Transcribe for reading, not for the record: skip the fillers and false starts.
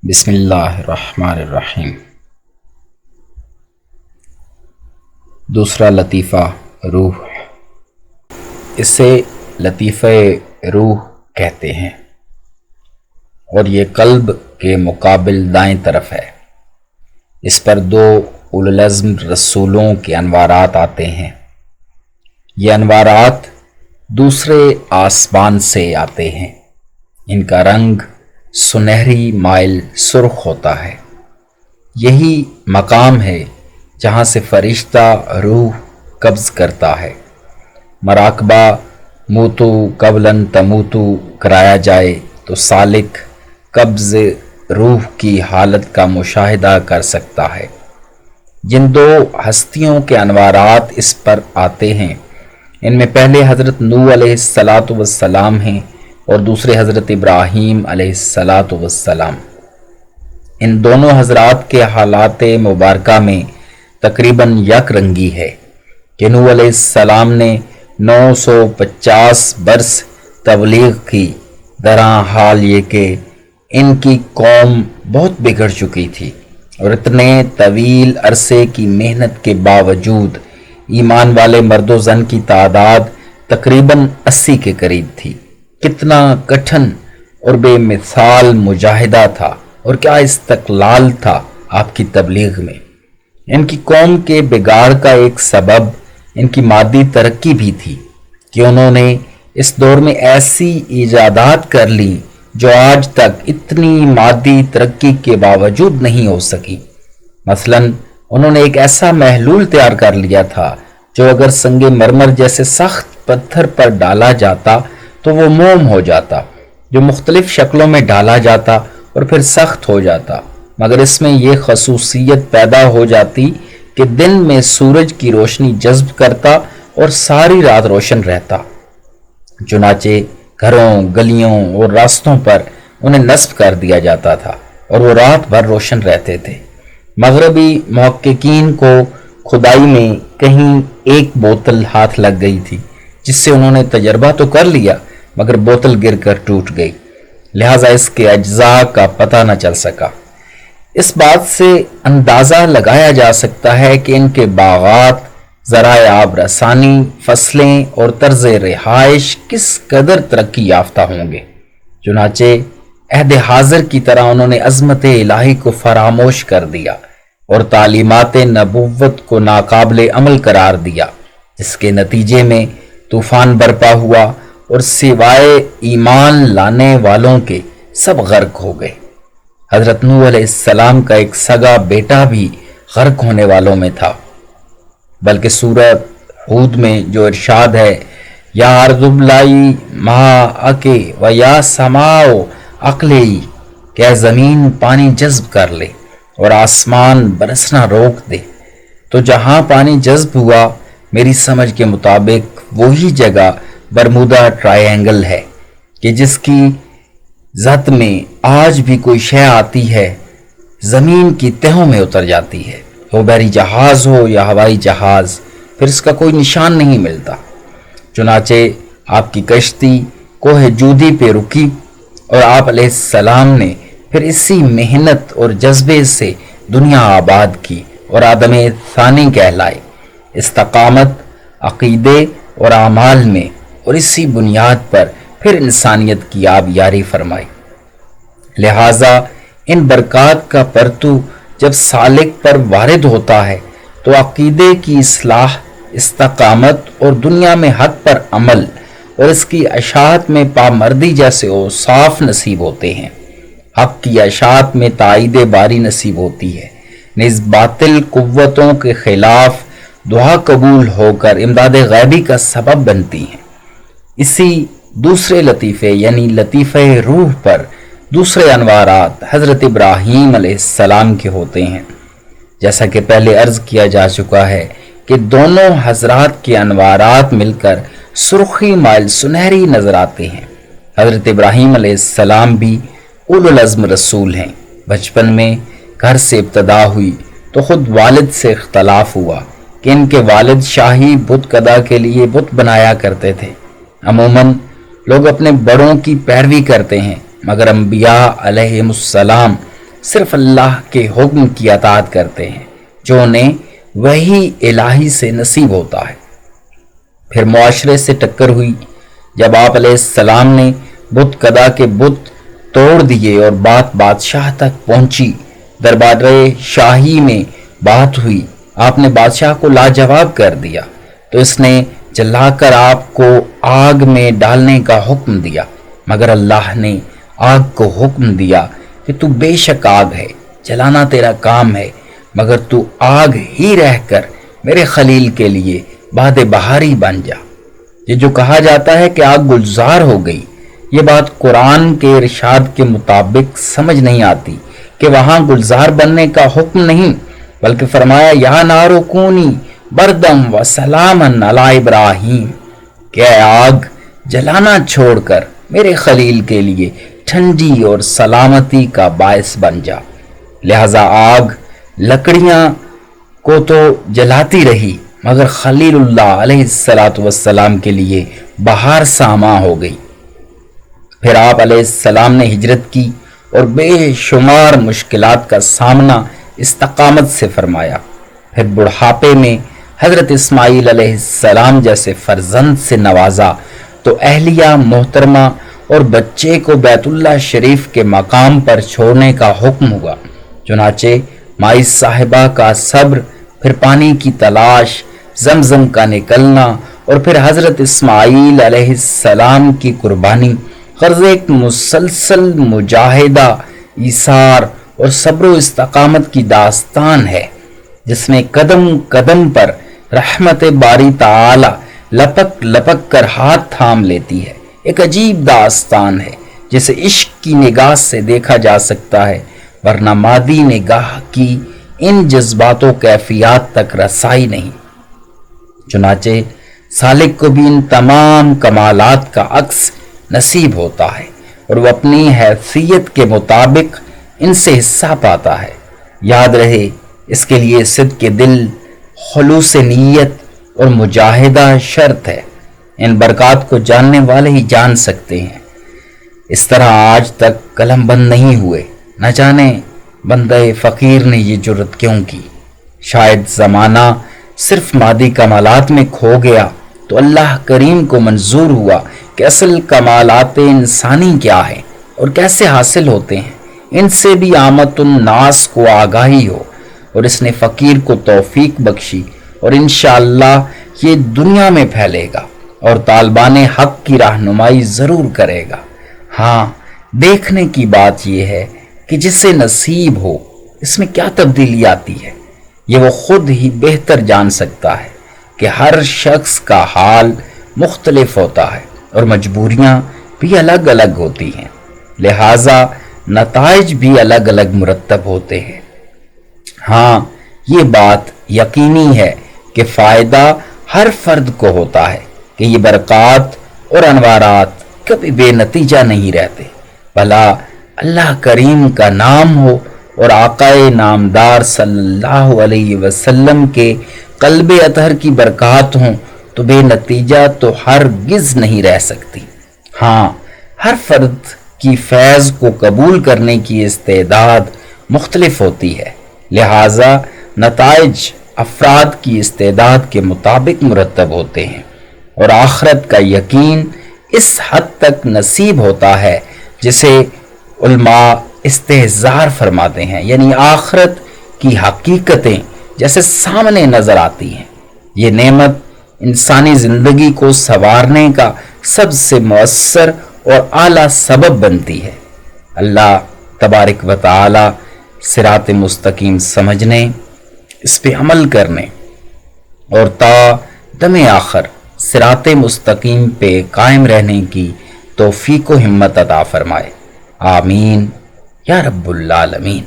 بسم اللہ الرحمن الرحیم۔ دوسرا لطیفہ روح، اسے لطیفہ روح کہتے ہیں اور یہ قلب کے مقابل دائیں طرف ہے۔ اس پر دو اولو العزم رسولوں کے انوارات آتے ہیں۔ یہ انوارات دوسرے آسمان سے آتے ہیں۔ ان کا رنگ سنہری مائل سرخ ہوتا ہے۔ یہی مقام ہے جہاں سے فرشتہ روح قبض کرتا ہے۔ مراقبہ موتو قبلن تموتو کرایا جائے تو سالک قبض روح کی حالت کا مشاہدہ کر سکتا ہے۔ جن دو ہستیوں کے انوارات اس پر آتے ہیں، ان میں پہلے حضرت نوح علیہ السلام ہیں اور دوسرے حضرت ابراہیم علیہ السلام۔ ان دونوں حضرات کے حالات مبارکہ میں تقریباً یک رنگی ہے کہ نوح علیہ السلام نے 950 برس تبلیغ کی، دراں حال یہ کہ ان کی قوم بہت بگڑ چکی تھی اور اتنے طویل عرصے کی محنت کے باوجود ایمان والے مرد و زن کی تعداد تقریباً 80 کے قریب تھی۔ کتنا کٹھن اور بے مثال مجاہدہ تھا اور کیا استقلال تھا آپ کی تبلیغ میں۔ ان کی قوم کے بگاڑ کا ایک سبب ان کی مادی ترقی بھی تھی کہ انہوں نے اس دور میں ایسی ایجادات کر لی جو آج تک اتنی مادی ترقی کے باوجود نہیں ہو سکی۔ مثلاً انہوں نے ایک ایسا محلول تیار کر لیا تھا جو اگر سنگ مرمر جیسے سخت پتھر پر ڈالا جاتا تو وہ موم ہو جاتا، جو مختلف شکلوں میں ڈالا جاتا اور پھر سخت ہو جاتا، مگر اس میں یہ خصوصیت پیدا ہو جاتی کہ دن میں سورج کی روشنی جذب کرتا اور ساری رات روشن رہتا۔ چنانچہ گھروں، گلیوں اور راستوں پر انہیں نصب کر دیا جاتا تھا اور وہ رات بھر روشن رہتے تھے۔ مغربی محققین کو کھدائی میں کہیں ایک بوتل ہاتھ لگ گئی تھی جس سے انہوں نے تجربہ تو کر لیا مگر بوتل گر کر ٹوٹ گئی، لہٰذا اس کے اجزاء کا پتہ نہ چل سکا۔ اس بات سے اندازہ لگایا جا سکتا ہے کہ ان کے باغات، ذرائع آب رسانی، فصلیں اور طرز رہائش کس قدر ترقی یافتہ ہوں گے۔ چنانچہ عہد حاضر کی طرح انہوں نے عظمت الہی کو فراموش کر دیا اور تعلیمات نبوت کو ناقابل عمل قرار دیا۔ اس کے نتیجے میں طوفان برپا ہوا اور سوائے ایمان لانے والوں کے سب غرق ہو گئے۔ حضرت نوح علیہ السلام کا ایک سگا بیٹا بھی غرق ہونے والوں میں تھا، بلکہ سورہ ہود میں جو ارشاد ہے، یا ارض ابلعی ماءک و یا سماء اقلعی، کہ اے زمین پانی جذب کر لے اور آسمان برسنا روک دے، تو جہاں پانی جذب ہوا میری سمجھ کے مطابق وہی جگہ برمودا ٹرائی اینگل ہے کہ جس کی زد میں آج بھی کوئی شے آتی ہے زمین کی تہوں میں اتر جاتی ہے، وہ بحری جہاز ہو یا ہوائی جہاز، پھر اس کا کوئی نشان نہیں ملتا۔ چنانچہ آپ کی کشتی کوہ جودی پہ رکی اور آپ علیہ السلام نے پھر اسی محنت اور جذبے سے دنیا آباد کی اور آدم ثانی کہلائے، استقامت عقیدے اور اعمال میں، اور اسی بنیاد پر پھر انسانیت کی آبیاری فرمائی۔ لہٰذا ان برکات کا پرتو جب سالک پر وارد ہوتا ہے تو عقیدے کی اصلاح، استقامت اور دنیا میں حق پر عمل اور اس کی اشاعت میں پامردی جیسے اوصاف نصیب ہوتے ہیں۔ حق کی اشاعت میں تائید باری نصیب ہوتی ہے، نیز باطل قوتوں کے خلاف دعا قبول ہو کر امداد غیبی کا سبب بنتی ہیں۔ اسی دوسرے لطیفے یعنی لطیفہ روح پر دوسرے انوارات حضرت ابراہیم علیہ السلام کے ہوتے ہیں۔ جیسا کہ پہلے عرض کیا جا چکا ہے کہ دونوں حضرات کے انوارات مل کر سرخی مائل سنہری نظر آتے ہیں۔ حضرت ابراہیم علیہ السلام بھی اولو العزم رسول ہیں۔ بچپن میں گھر سے ابتدا ہوئی تو خود والد سے اختلاف ہوا کہ ان کے والد شاہی بت قدا کے لیے بت بنایا کرتے تھے۔ عموماً لوگ اپنے بڑوں کی پیروی کرتے ہیں، مگر انبیاء علیہم السلام صرف اللہ کے حکم کی اطاعت کرتے ہیں جو انہیں وحی الہی سے نصیب ہوتا ہے۔ پھر معاشرے سے ٹکر ہوئی جب آپ علیہ السلام نے بت کدا کے بت توڑ دیے اور بات بادشاہ تک پہنچی۔ دربار شاہی میں بات ہوئی، آپ نے بادشاہ کو لاجواب کر دیا تو اس نے جلا کر آپ کو آگ میں ڈالنے کا حکم دیا، مگر اللہ نے آگ کو حکم دیا کہ تو بے شک آگ ہے، جلانا تیرا کام ہے، مگر تو آگ ہی رہ کر میرے خلیل کے لیے باد بہاری بن جا۔ یہ جو کہا جاتا ہے کہ آگ گلزار ہو گئی، یہ بات قرآن کے ارشاد کے مطابق سمجھ نہیں آتی کہ وہاں گلزار بننے کا حکم نہیں، بلکہ فرمایا یا نار کونی بردم و سلامن علی ابراہیم، کہ اے آگ جلانا چھوڑ کر میرے خلیل کے لیے ٹھنڈی اور سلامتی کا باعث بن جا۔ لہذا آگ لکڑیاں کو تو جلاتی رہی مگر خلیل اللہ علیہ السلام کے لیے بہار ساما ہو گئی۔ پھر آپ علیہ السلام نے ہجرت کی اور بے شمار مشکلات کا سامنا استقامت سے فرمایا۔ پھر بڑھاپے میں حضرت اسماعیل علیہ السلام جیسے فرزند سے نوازا تو اہلیہ محترمہ اور بچے کو بیت اللہ شریف کے مقام پر چھوڑنے کا حکم ہوا۔ چنانچہ مائی صاحبہ کا صبر، پھر پانی کی تلاش، زمزم کا نکلنا اور پھر حضرت اسماعیل علیہ السلام کی قربانی، غرض ایک مسلسل مجاہدہ، ایثار اور صبر و استقامت کی داستان ہے جس میں قدم قدم پر رحمت باری تعالی لپک لپک کر ہاتھ تھام لیتی ہے۔ ایک عجیب داستان ہے جسے عشق کی نگاہ سے دیکھا جا سکتا ہے، ورنہ مادی نگاہ کی ان جذبات و کیفیات تک رسائی نہیں۔ چنانچہ سالک کو بھی ان تمام کمالات کا عکس نصیب ہوتا ہے اور وہ اپنی حیثیت کے مطابق ان سے حصہ پاتا ہے۔ یاد رہے اس کے لیے صدق دل، خلوص نیت اور مجاہدہ شرط ہے۔ ان برکات کو جاننے والے ہی جان سکتے ہیں۔ اس طرح آج تک قلم بند نہیں ہوئے، نہ جانے بندہ فقیر نے یہ جرت کیوں کی۔ شاید زمانہ صرف مادی کمالات میں کھو گیا تو اللہ کریم کو منظور ہوا کہ اصل کمالات انسانی کیا ہیں اور کیسے حاصل ہوتے ہیں، ان سے بھی عامت الناس کو آگاہی ہو، اور اس نے فقیر کو توفیق بخشی اور انشاءاللہ یہ دنیا میں پھیلے گا اور طالبان حق کی رہنمائی ضرور کرے گا۔ ہاں، دیکھنے کی بات یہ ہے کہ جسے نصیب ہو اس میں کیا تبدیلی آتی ہے، یہ وہ خود ہی بہتر جان سکتا ہے کہ ہر شخص کا حال مختلف ہوتا ہے اور مجبوریاں بھی الگ الگ ہوتی ہیں، لہٰذا نتائج بھی الگ الگ مرتب ہوتے ہیں۔ ہاں، یہ بات یقینی ہے کہ فائدہ ہر فرد کو ہوتا ہے کہ یہ برکات اور انوارات کبھی بے نتیجہ نہیں رہتے، بھلا اللہ کریم کا نام ہو اور آقا نامدار صلی اللہ علیہ وسلم کے قلب اطہر کی برکات ہوں تو بے نتیجہ تو ہرگز نہیں رہ سکتی۔ ہاں، ہر فرد کی فیض کو قبول کرنے کی استعداد مختلف ہوتی ہے، لہٰذا نتائج افراد کی استعداد کے مطابق مرتب ہوتے ہیں، اور آخرت کا یقین اس حد تک نصیب ہوتا ہے جسے علماء استحضار فرماتے ہیں، یعنی آخرت کی حقیقتیں جیسے سامنے نظر آتی ہیں۔ یہ نعمت انسانی زندگی کو سنوارنے کا سب سے مؤثر اور اعلیٰ سبب بنتی ہے۔ اللہ تبارک و تعالی صراط مستقیم سمجھنے، اس پہ عمل کرنے اور تا دم آخر صراط مستقیم پہ قائم رہنے کی توفیق و ہمت عطا فرمائے۔ آمین یا رب العالمین۔